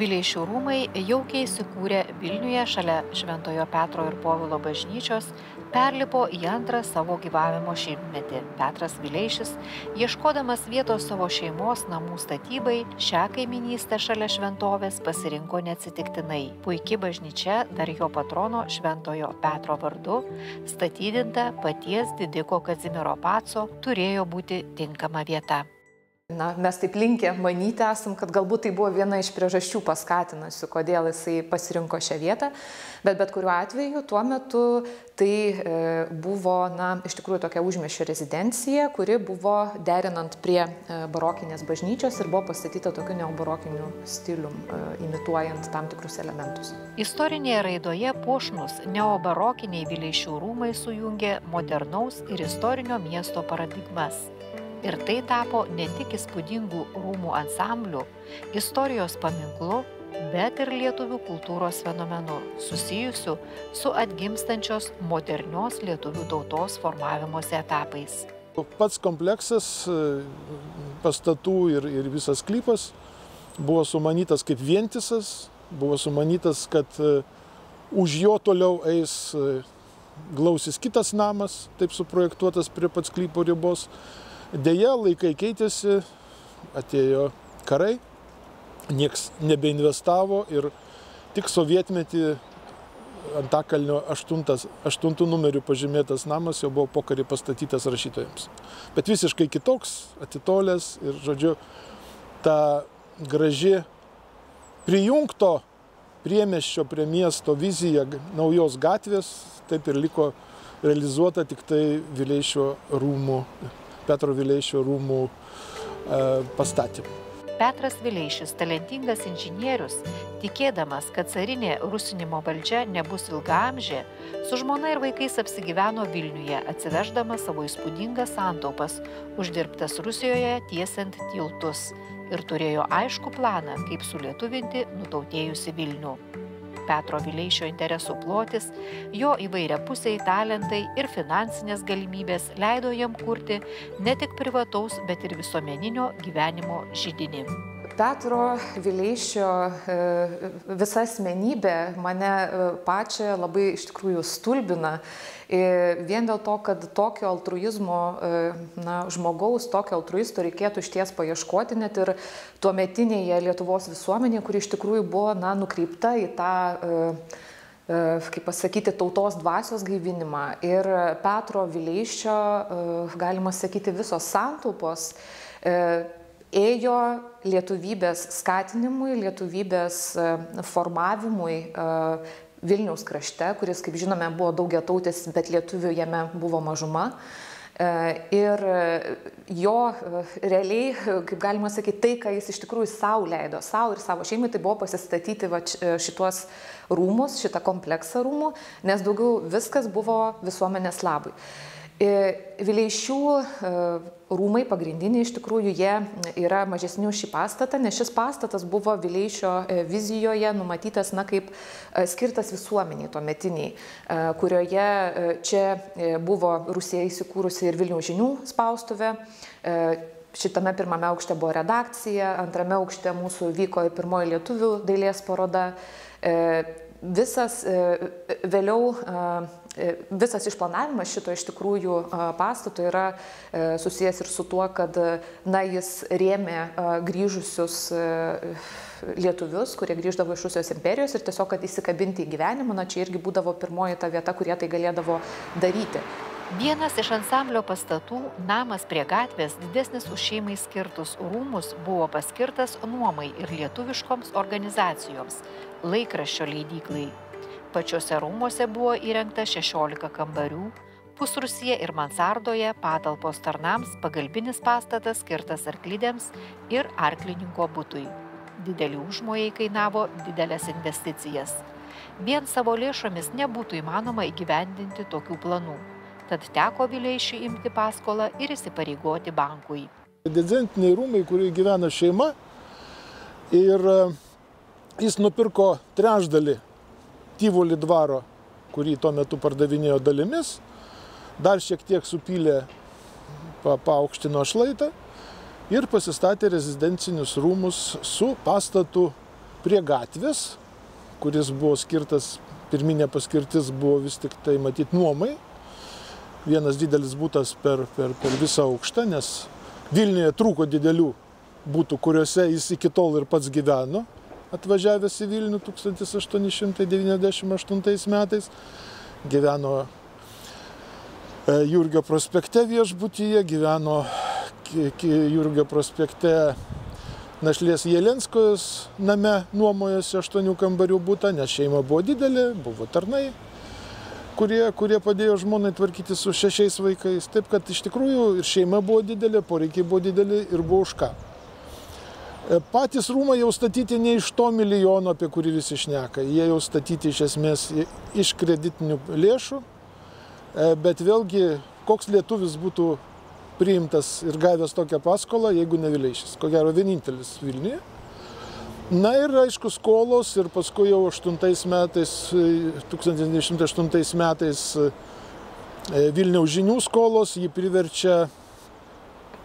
Vileišių rūmai jaukiai įsikūrė Vilniuje šalia Šventojo Petro ir Povilo bažnyčios, perlipo į antrą savo gyvavimo šimtmetį. Petras Vileišis, ieškodamas vietos savo šeimos namų statybai, šią kaiminystę šalia šventovės pasirinko neatsitiktinai. Puiki bažnyčia dar jo patrono Šventojo Petro vardu, statydinta paties didiko Kazimiero Paco, turėjo būti tinkama vieta. Mes taip linkę manyti esam, kad galbūt tai buvo viena iš priežasčių paskatinusių, kodėl jisai pasirinko šią vietą, bet kuriuo atveju tuo metu tai buvo, iš tikrųjų tokia užmiesčio rezidencija, kuri buvo derinant prie barokinės bažnyčios ir buvo pastatyta tokiu neobarokiniu stilium, imituojant tam tikrus elementus. Istorinėje raidoje puošnus neobarokiniai Vileišių rūmai sujungė modernaus ir istorinio miesto paradigmas. Ir tai tapo ne tik įspūdingų rūmų ansamblių, istorijos paminklu, bet ir lietuvių kultūros fenomenu, susijusiu su atgimstančios modernios lietuvių tautos formavimosi etapais. Pats kompleksas pastatų ir visas sklypas buvo sumanytas kaip vientisas, buvo sumanytas, kad už jo toliau eis glausis kitas namas, taip suprojektuotas prie pats sklypo ribos. Deja, laikai keitėsi, atėjo karai, nieks nebeinvestavo ir tik sovietmetį Antakalnio 8 numeriu pažymėtas namas jau buvo pokarį pastatytas rašytojams. Bet visiškai kitoks, atitolęs ir, žodžiu, ta graži prijungto priemiesčio prie miesto vizija naujos gatvės taip ir liko realizuota tik tai Vileišio rūmų, Petro Vileišio rūmų pastatymu. Petras Vileišis, talentingas inžinierius, tikėdamas, kad carinė rusinimo valdžia nebus ilgaamžė, su žmona ir vaikais apsigyveno Vilniuje, atsiveždamas savo įspūdingas santaupas, uždirbtas Rusijoje tiesiant tiltus, ir turėjo aiškų planą, kaip sulietuvinti nutautėjusi Vilnių. Petro Vileišio interesų plotis, jo įvairiapusiai talentai ir finansinės galimybės leido jam kurti ne tik privataus, bet ir visuomeninio gyvenimo židinį. Petro Vileišio visa asmenybė mane pačią labai iš tikrųjų stulbina. Vien dėl to, kad tokio altruizmo, žmogaus, tokio altruisto reikėtų išties paieškoti net ir tuometinėje Lietuvos visuomenėje, kuri iš tikrųjų buvo nukreipta į tą, kaip pasakyti, tautos dvasios gaivinimą. Ir Petro Vileišio, galima sakyti, visos santaupos ėjo lietuvybės skatinimui, lietuvybės formavimui Vilniaus krašte, kuris, kaip žinome, buvo daugiatautis, bet lietuvių jame buvo mažuma. Ir jo realiai, kaip galima sakyti, tai, ką jis iš tikrųjų savo leido, savo ir savo šeimai, tai buvo pasistatyti šituos rūmus, šitą kompleksą rūmų, nes daugiau viskas buvo visuomenės labui. Vileišių rūmai pagrindiniai iš tikrųjų jie yra mažesni už šį pastatą, nes šis pastatas buvo Vileišio vizijoje numatytas kaip skirtas visuomeniai tuometiniai, kurioje čia buvo Rusija įsikūrusi ir Vilniaus žinių spaustuvė. Šitame pirmame aukšte buvo redakcija, antrame aukšte mūsų vyko pirmoji lietuvių dailės paroda. Visas išplanavimas šito iš tikrųjų pastato yra susijęs ir su tuo, kad jis rėmė grįžusius lietuvius, kurie grįždavo iš Rusijos imperijos ir tiesiog, kad įsikabinti į gyvenimą, čia irgi būdavo pirmoji ta vieta, kurie tai galėdavo daryti. Vienas iš ansamblio pastatų, namas prie gatvės, didesnis už šeimai skirtus rūmus, buvo paskirtas nuomai ir lietuviškoms organizacijoms, laikraščio leidyklai. Pačiuose rūmuose buvo įrengta 16 kambarių, pusrūsyje ir mansardoje patalpos tarnams, pagalbinis pastatas skirtas arklidėms ir arklininko butui. Dideli užmojai kainavo didelės investicijas. Vien savo lėšomis nebūtų įmanoma įgyvendinti tokių planų. Tad teko Vileišiui imti paskolą ir įsipareigoti bankui. Rezidentiniai rūmai, kurie gyvena šeima, ir jis nupirko trečdalį Tivoli dvaro, kurį tuo metu pardavinėjo dalimis, dar šiek tiek supylė, paaukštino šlaitą ir pasistatė rezidencinius rūmus su pastatu prie gatvės, kuris buvo skirtas, pirminė paskirtis buvo vis tik tai matyti nuomai. Vienas didelis būtas per visą aukštą, nes Vilniuje trūko didelių būtų, kuriuose jis iki tol ir pats gyveno, atvažiavęs į Vilnių 1898 metais. Gyveno Jurgio prospekte viešbutyje, gyveno Jurgio prospekte našlės Jelenskojos name, nuomojosi 8 kambarių butą, nes šeima buvo didelė, buvo tarnai, kurie padėjo žmonai tvarkyti su 6 vaikais. Taip, kad iš tikrųjų ir šeima buvo didelė, poreikiai buvo dideli ir buvo už ką. Patys rūmai jau statyti ne iš to milijono, apie kurį visi šneka. Jie jau statyti iš esmės iš kreditinių lėšų, bet vėlgi, koks lietuvis būtų priimtas ir gavęs tokią paskolą, jeigu ne Vileišis. Ko gero vienintelis Vilniuje. Na ir aišku skolos ir paskui jau 1908 metais Vilniaus žinių skolos jį priverčia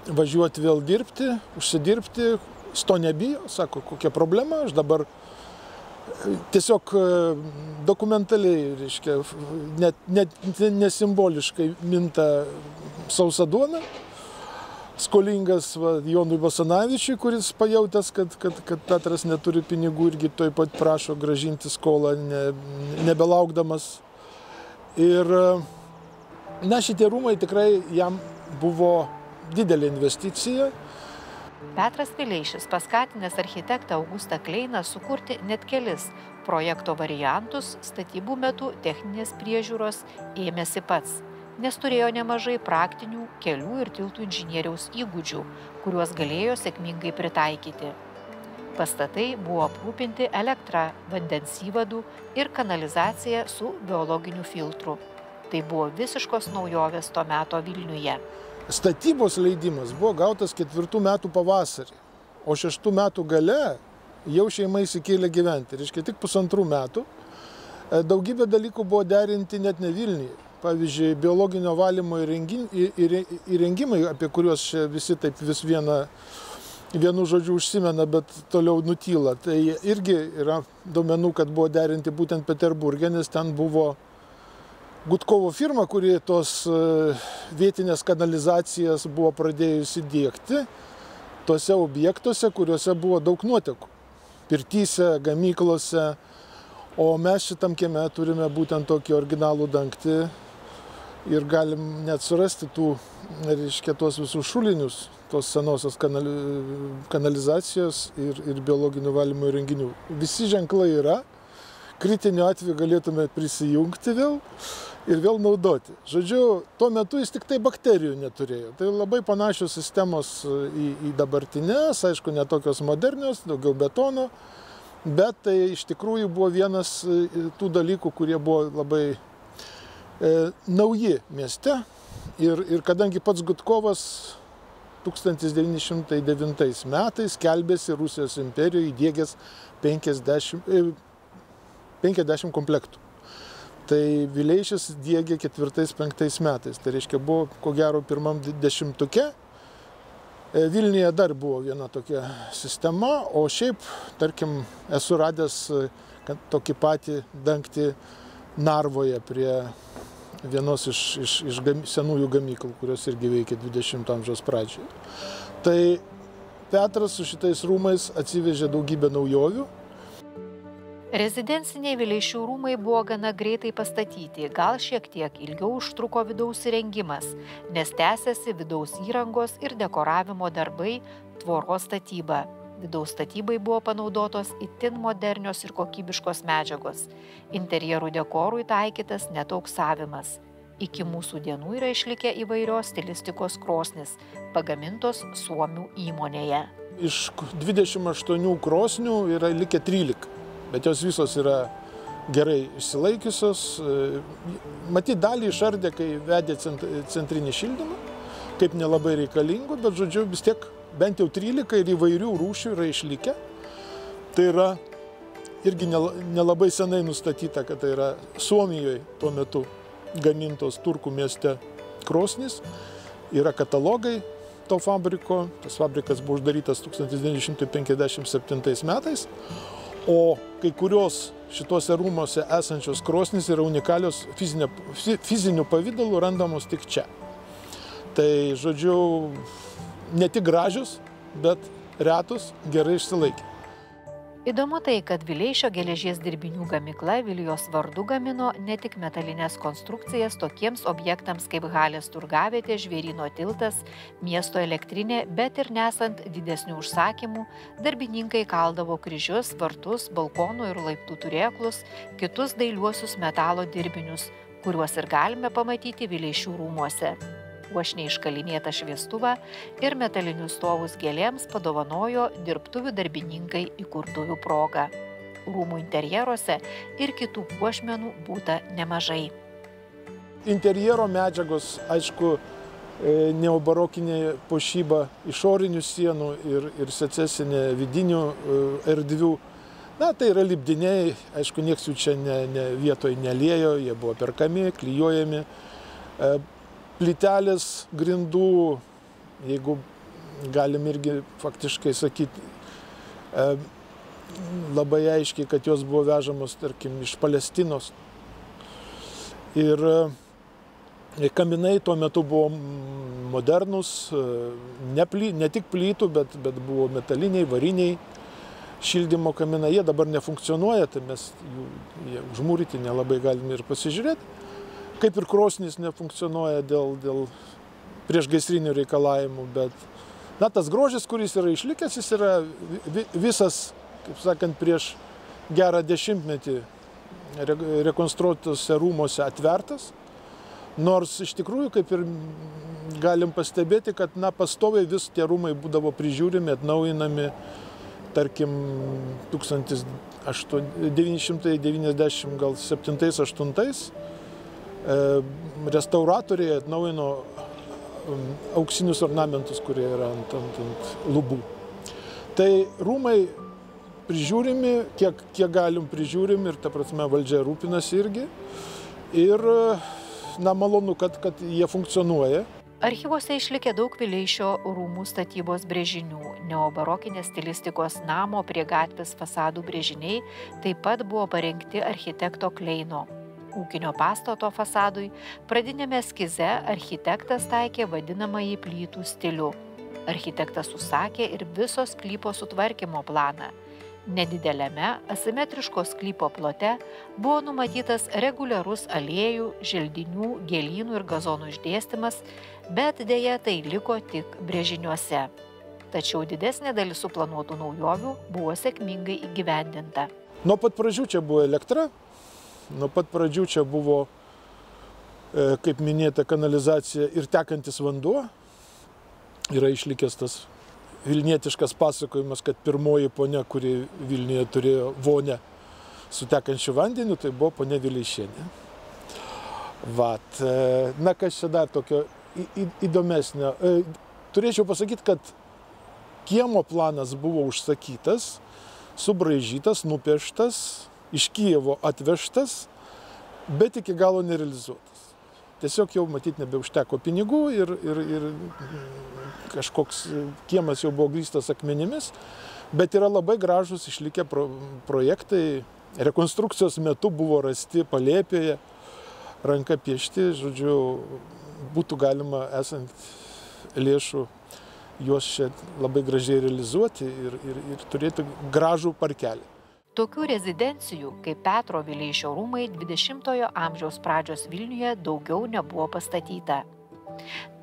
važiuoti vėl dirbti, užsidirbti. Jis to nebijo, sako, kokia problema, aš dabar tiesiog dokumentaliai, reiškia, net nesimboliškai minta sausa duona, skolingas Jonui Basanavičiui, kuris pajautęs, kad Petras neturi pinigų irgi toj pat prašo gražinti skolą, nebelaukdamas. Ir šitie rūmai tikrai jam buvo didelė investicija. Petras Vileišis, paskatinęs architektą Augustą Kleiną sukurti net kelis projekto variantus, statybų metu techninės priežiūros ėmėsi pats, nes turėjo nemažai praktinių kelių ir tiltų inžinieriaus įgūdžių, kuriuos galėjo sėkmingai pritaikyti. Pastatai buvo aprūpinti elektra, vandens įvadų ir kanalizacija su biologiniu filtru. Tai buvo visiškos naujovės to meto Vilniuje. Statybos leidimas buvo gautas 4 metų pavasarį, o 6 metų gale jau šeima įsikėlė gyventi. Reiškia, tik 1,5 metų. Daugybė dalykų buvo derinti net ne Vilniuje. Pavyzdžiui, biologinio valymo įrengimai, apie kuriuos visi taip vis vienu žodžiu užsimena, bet toliau nutyla. Tai irgi yra duomenų, kad buvo derinti būtent Peterburge, nes ten buvo Gutkovo firma, kuri tos vietinės kanalizacijas buvo pradėjusi diegti tose objektuose, kuriuose buvo daug nuotekų. Pirtyse, gamyklose, o mes šitam kieme turime būtent tokį originalų dangtį ir galim net surasti reiškia, tuos visus šulinius, tos senosios kanalizacijos ir biologinių valymo įrenginių. Visi ženklai yra, kritiniu atveju galėtume prisijungti vėl ir vėl naudoti. Žodžiu, tuo metu jis tik tai bakterijų neturėjo. Tai labai panašios sistemos į dabartinės, aišku, ne tokios modernios, daugiau betono, bet tai iš tikrųjų buvo vienas tų dalykų, kurie buvo labai nauji mieste. Ir kadangi pats Gutkovas 1909 metais skelbėsi Rusijos imperijoje įdiegęs 50 komplektų. Tai Vileišis diegė 4-5 metais. Tai reiškia, buvo ko gero pirmam 10-tuke. Vilniuje dar buvo viena tokia sistema, o šiaip, tarkim, esu radęs tokį patį dangtį Narvoje prie vienos iš senųjų gamyklų, kurios irgi veikė 20 amžiaus pradžioje. Tai Petras su šitais rūmais atsivežė daugybę naujovių. Rezidenciniai Vileišių rūmai buvo gana greitai pastatyti, gal šiek tiek ilgiau užtruko vidaus įrengimas, nes tęsiasi vidaus įrangos ir dekoravimo darbai, tvoros statyba. Vidaus statybai buvo panaudotos itin modernios ir kokybiškos medžiagos. Interjerų dekorui taikytas net auksavimas. Iki mūsų dienų yra išlikę įvairios stilistikos krosnis, pagamintos Suomių įmonėje. Iš 28 krosnių yra likę 13. Bet jos visos yra gerai išsilaikiusios. Matyt, dalį išardė, kai vedė centrinį šildymą, kaip nelabai reikalingų, bet žodžiu, vis tiek bent jau 13 ir įvairių rūšių yra išlikę. Tai yra irgi nelabai senai nustatyta, kad tai yra Suomijoje tuo metu gamintos Turkų mieste krosnys. Yra katalogai to fabriko. Tas fabrikas buvo uždarytas 1957 metais. o kai kurios šituose rūmuose esančios krosnys yra unikalios fiziniu pavidalu randamos tik čia. Tai, žodžiu, ne tik gražios, bet retus, gerai išsilaikė. Įdomu tai, kad Vileišio geležies dirbinių gamykla Vilijos vardu gamino ne tik metalinės konstrukcijas tokiems objektams kaip Halės turgavietė, Žvėryno tiltas, miesto elektrinė, bet ir nesant didesnių užsakymų, darbininkai kaldavo kryžius, vartus, balkonų ir laiptų turėklus, kitus dailiuosius metalo dirbinius, kuriuos ir galime pamatyti Vileišių rūmuose. Puošniai iškalinėtą šviestuvą ir metalinius stovus gėlėms padovanojo dirbtuvių darbininkai įkurtuvių proga. Rūmų interjeruose ir kitų puošmenų būta nemažai. Interjero medžiagos, aišku, neobarokinė puošyba išorinių sienų ir secesinė vidinių erdvių. Na, tai yra lipdiniai, aišku, nieks jų čia vietoj neliejo, jie buvo perkami, klijuojami. Plytelės grindų, jeigu galim irgi faktiškai sakyti, labai aiškiai, kad jos buvo vežamos, tarkim, iš Palestinos. Ir kaminai tuo metu buvo modernus, ne tik plytų, bet buvo metaliniai, variniai šildymo kaminai. Jie dabar nefunkcionuoja, tai mes jie užmūryti nelabai galime ir pasižiūrėti. Kaip ir krosnis nefunkcionuoja dėl priešgaisrinių reikalavimų, bet tas grožis, kuris yra išlikęs, jis yra visas, kaip sakant, prieš gerą dešimtmetį rekonstruotose rūmuose atvertas. Nors iš tikrųjų, kaip ir galim pastebėti, kad pastoviai vis tie rūmai būdavo prižiūrimi, atnaujinami, tarkim, 1997-2008 restauratoriai atnaujino auksinius ornamentus, kurie yra ant lubų. Tai rūmai prižiūrimi, kiek galim prižiūrimi ir, ta prasme, valdžia rūpinasi irgi. Ir, malonu, kad jie funkcionuoja. Archyvuose išlikė daug Vileišio rūmų statybos brėžinių. Neobarokinės stilistikos namo prie gatvės fasadų brėžiniai taip pat buvo parengti architekto Kleino. Ūkinio pastato fasadui pradinėme eskize architektas taikė vadinamąjį plytų stilių. Architektas užsakė ir viso sklypo sutvarkymo planą. Nedideliame asimetriško sklypo plote buvo numatytas reguliarus aliejų, želdinių, gėlynų ir gazonų išdėstymas, bet deja tai liko tik brėžiniuose. Tačiau didesnė dalis suplanuotų naujovių buvo sėkmingai įgyvendinta. Nuo pat pradžių čia buvo elektra. Nuo pat pradžių čia buvo, kaip minėta, kanalizacija ir tekantis vanduo. Yra išlikęs tas vilnietiškas pasakojimas, kad pirmoji ponia, kuri Vilniuje turėjo vonę su tekančiu vandeniu, tai buvo ponia Vileišienė. Kas čia dar tokio įdomesnio? Turėčiau pasakyti, kad kiemo planas buvo užsakytas, subraižytas, nupieštas, iš Kijevo atvežtas, bet iki galo nerealizuotas. Tiesiog jau, matyt, nebeužteko pinigų ir kažkoks kiemas jau buvo grįstas akmenimis, bet yra labai gražus išlikę projektai. Rekonstrukcijos metu buvo rasti palėpėje, ranka piešti, žodžiu, būtų galima esant lėšų juos čia labai gražiai realizuoti ir turėti gražų parkelį. Tokių rezidencijų, kaip Petro Vileišio rūmai 20-ojo amžiaus pradžios Vilniuje daugiau nebuvo pastatyta.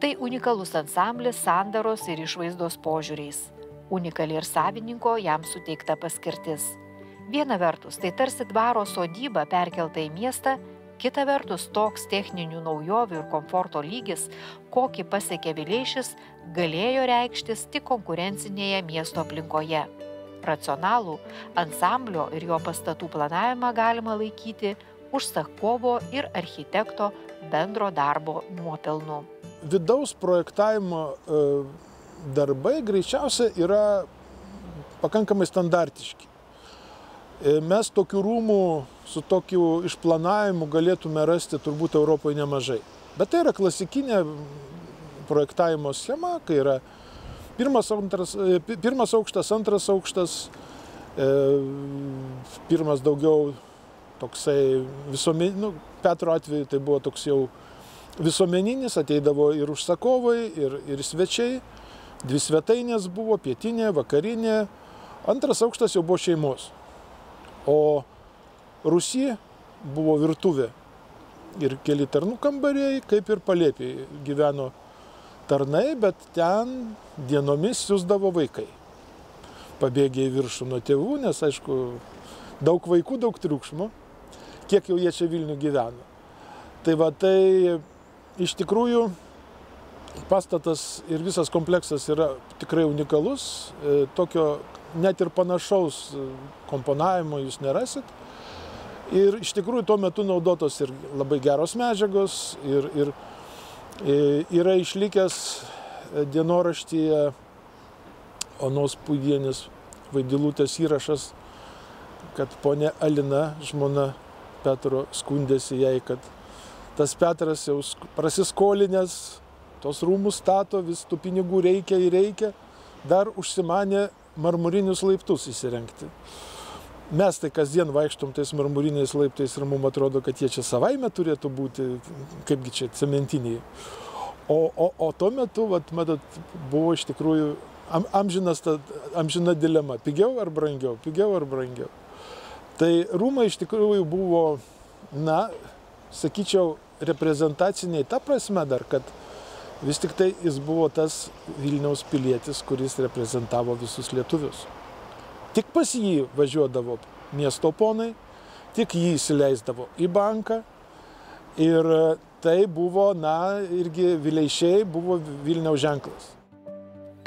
Tai unikalus ansamblis sandaros ir išvaizdos požiūriais. Unikali ir savininko jam suteikta paskirtis. Viena vertus, tai tarsi dvaro sodyba perkelta į miestą, kita vertus toks techninių naujovių ir komforto lygis, kokį pasiekė Vileišis, galėjo reikštis tik konkurencinėje miesto aplinkoje. Racionalų ansamblio ir jo pastatų planavimą galima laikyti užsakovo ir architekto bendro darbo nuopelnu. Vidaus projektavimo darbai greičiausia yra pakankamai standartiški. Mes tokių rūmų su tokiu išplanavimu galėtume rasti turbūt Europoje nemažai. Bet tai yra klasikinė projektavimo schema, kai yra pirmas aukštas, antras aukštas, Pirmas daugiau toksai Petro atveju tai buvo toks jau visuomeninis, ateidavo ir užsakovai, ir svečiai. 2 svetainės buvo, pietinė, vakarinė. Antras aukštas jau buvo šeimos. O rūsy buvo virtuvė ir keli tarnų kambariai, kaip ir palėpiai gyveno tarnai, bet ten dienomis siųsdavo vaikai. Pabėgė į viršų nuo tėvų, nes, aišku, daug vaikų, daug triukšmo, kiek jau jie čia Vilniuje gyveno. Tai va, tai iš tikrųjų pastatas ir visas kompleksas yra tikrai unikalus, tokio net ir panašaus komponavimo jūs nerasit. Ir iš tikrųjų tuo metu naudotos ir labai geros medžiagos, ir yra išlikęs dienoraštyje Onos Puidienės Vaidilutės įrašas, kad ponia Alina, žmona Petro, skundėsi jai, kad tas Petras jau prasiskolinęs, tos rūmus stato, vis tų pinigų reikia, dar užsimanė marmurinius laiptus įsirengti. Mes tai kasdien vaikštom tais marmuriniais laiptais ir mums atrodo, kad jie čia savaime turėtų būti, kaipgi čia, cementiniai. O tuo metu, matot, buvo iš tikrųjų amžina dilema, pigiau ar brangiau. Tai rūmai iš tikrųjų buvo, sakyčiau, reprezentaciniai ta prasme dar, kad vis tik tai jis buvo tas Vilniaus pilietis, kuris reprezentavo visus lietuvius. Tik pas jį važiuodavo miesto ponai, tik jį įsileisdavo į banką ir tai buvo, irgi Vileišiai buvo Vilniaus ženklas.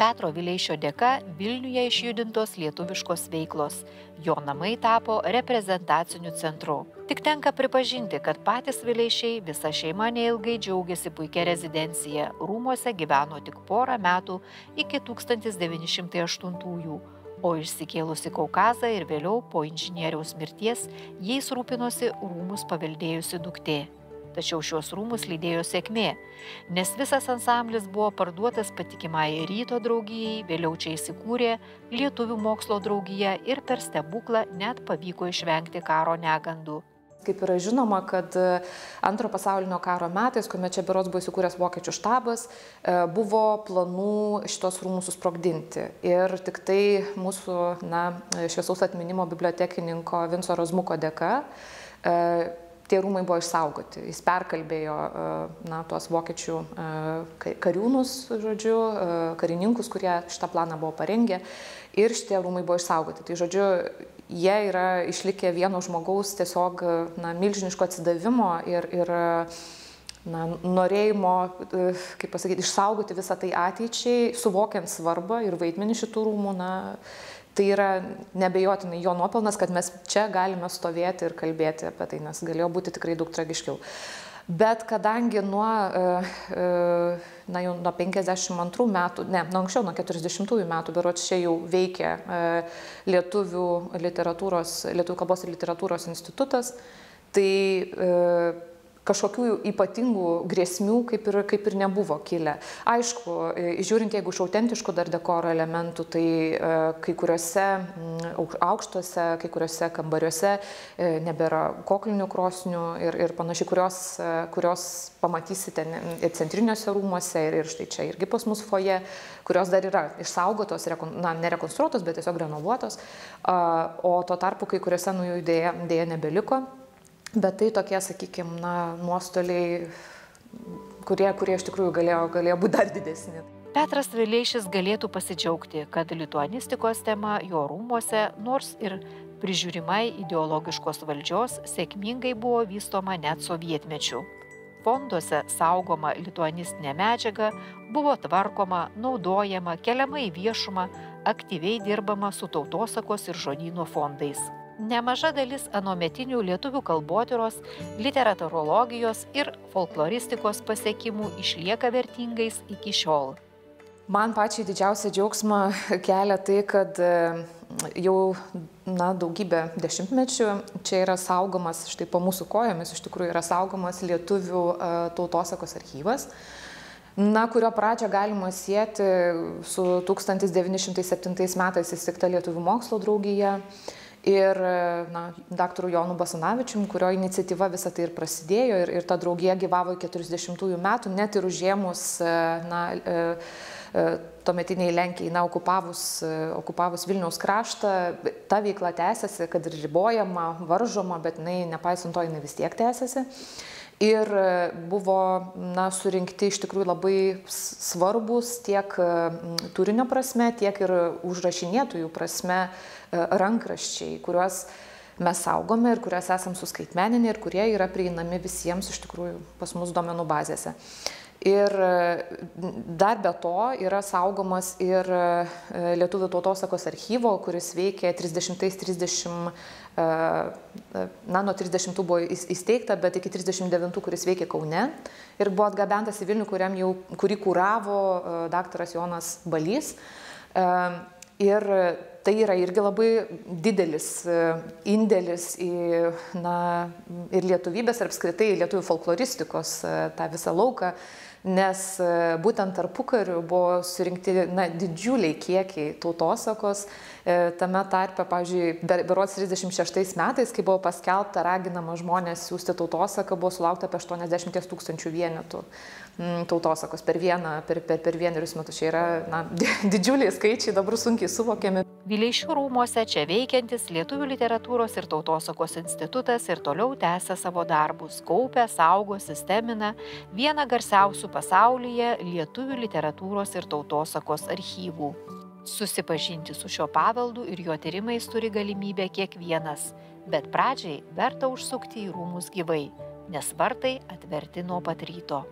Petro Vileišio dėka Vilniuje išjudintos lietuviškos veiklos. Jo namai tapo reprezentaciniu centru. Tik tenka pripažinti, kad patys Vileišiai visa šeima neilgai džiaugiasi puikia rezidencija. Rūmuose gyveno tik porą metų iki 1908-ųjų, o išsikėlusi Kaukazą ir vėliau po inžinieriaus mirties jais rūpinosi rūmus paveldėjusi duktė. Tačiau šios rūmus lydėjo sėkmė, nes visas ansamblis buvo parduotas patikimai Ryto draugijai, vėliau čia įsikūrė Lietuvių mokslo draugija ir per stebuklą net pavyko išvengti karo negandų. Kaip yra žinoma, kad Antrojo pasaulinio karo metais, kuomet čia berods buvo įsikūręs vokiečių štabas, buvo planų šitos rūmus susprogdinti. Ir tik tai mūsų šviesaus atminimo bibliotekininko Vinco Rozmuko dėka tie rūmai buvo išsaugoti. Jis perkalbėjo tuos vokiečių kariūnus, karininkus, kurie šitą planą buvo parengę, ir šitie rūmai buvo išsaugoti. Tai žodžiu, jie yra išlikę vieno žmogaus tiesiog milžiniško atsidavimo ir norėjimo, kaip pasakyti, išsaugoti visą tai ateičiai, suvokiant svarbą ir vaidmenį šitų rūmų. Tai yra nebejotinai jo nuopelnas, kad mes čia galime stovėti ir kalbėti apie tai, nes galėjo būti tikrai daug tragiškiau. Bet kadangi nuo 52 metų, nuo anksčiau, nuo 40 metų, berods čia jau veikia Lietuvių kalbos ir literatūros institutas, tai kažkokių ypatingų grėsmių kaip ir nebuvo kilę. Aišku, žiūrint, jeigu iš autentiškų dar dekoro elementų, tai kai kuriuose aukštuose, kai kuriuose kambariuose nebėra koklinių krosnių ir panašiai, kurios pamatysite centriniuose rūmuose ir štai čia irgi pas mus foje, kurios dar yra išsaugotos, nerekonstruotos, bet tiesiog renovuotos, o tuo tarpu kai kuriuose jų dėja nebeliko. Bet tai tokie, sakykime, nuostoliai, kurie iš tikrųjų galėjo būti dar didesni. Petras Vileišis galėtų pasidžiaugti, kad lituanistikos tema jo rūmuose, nors ir prižiūrimai ideologiškos valdžios, sėkmingai buvo vystoma net sovietmečiu. Fonduose saugoma lituanistinė medžiaga buvo tvarkoma, naudojama, keliama į viešumą, aktyviai dirbama su tautosakos ir žodyno fondais. Nemaža dalis anuometinių lietuvių kalbotyros, literatūrologijos ir folkloristikos pasiekimų išlieka vertingais iki šiol. Man pačiai didžiausią džiaugsmą kelia tai, kad jau daugybę dešimtmečių čia yra saugomas, štai po mūsų kojomis iš tikrųjų yra saugomas lietuvių tautosakos archyvas. kurio pradžią galima sieti su 1907 metais įsteigta Lietuvių mokslo draugija ir daktaru Jonu Basanavičium, kurio iniciatyva visą tai ir prasidėjo ir ta draugija gyvavo iki 40 metų, net ir užėmus tuometiniai Lenkijai okupavus Vilniaus kraštą, ta veikla tęsiasi, kad ir ribojama, varžoma, bet nepaisant to, jinai vis tiek tęsiasi. Ir buvo surinkti iš tikrųjų labai svarbus tiek turinio prasme, tiek ir užrašinėtojų prasme rankraščiai, kuriuos mes saugome ir kuriuos esam suskaitmeninę ir kurie yra prieinami visiems iš tikrųjų pas mus duomenų bazėse. Ir dar be to yra saugomas ir Lietuvių tautosakos archyvo, kuris veikė nuo 30 buvo įsteigta, bet iki 39, kuris veikė Kaune ir buvo atgabentas į Vilnių, kurį kuravo daktaras Jonas Balys. Ir tai yra irgi labai didelis indėlis į ir lietuvybės, ir apskritai lietuvių folkloristikos tą visą lauką, nes būtent tarpukariu buvo surinkti didžiuliai kiekiai tautosakos. Tame tarpe, pavyzdžiui, berods 36 metais, kai buvo paskelbta raginama žmonės siųsti tautosaką, buvo sulaukta apie 80 000 vienetų tautosakos per vienerius metus. Čia yra didžiuliai skaičiai, dabar sunkiai suvokiami. Vileišių rūmuose čia veikiantis Lietuvių literatūros ir tautosakos institutas ir toliau tęsia savo darbus, kaupia, saugo, sistemina vieną garsiausių pasaulyje lietuvių literatūros ir tautosakos archyvų. Susipažinti su šiuo paveldu ir jo tyrimais turi galimybę kiekvienas, bet pradžiai verta užsukti į rūmus gyvai, nes vartai atverti nuo pat ryto.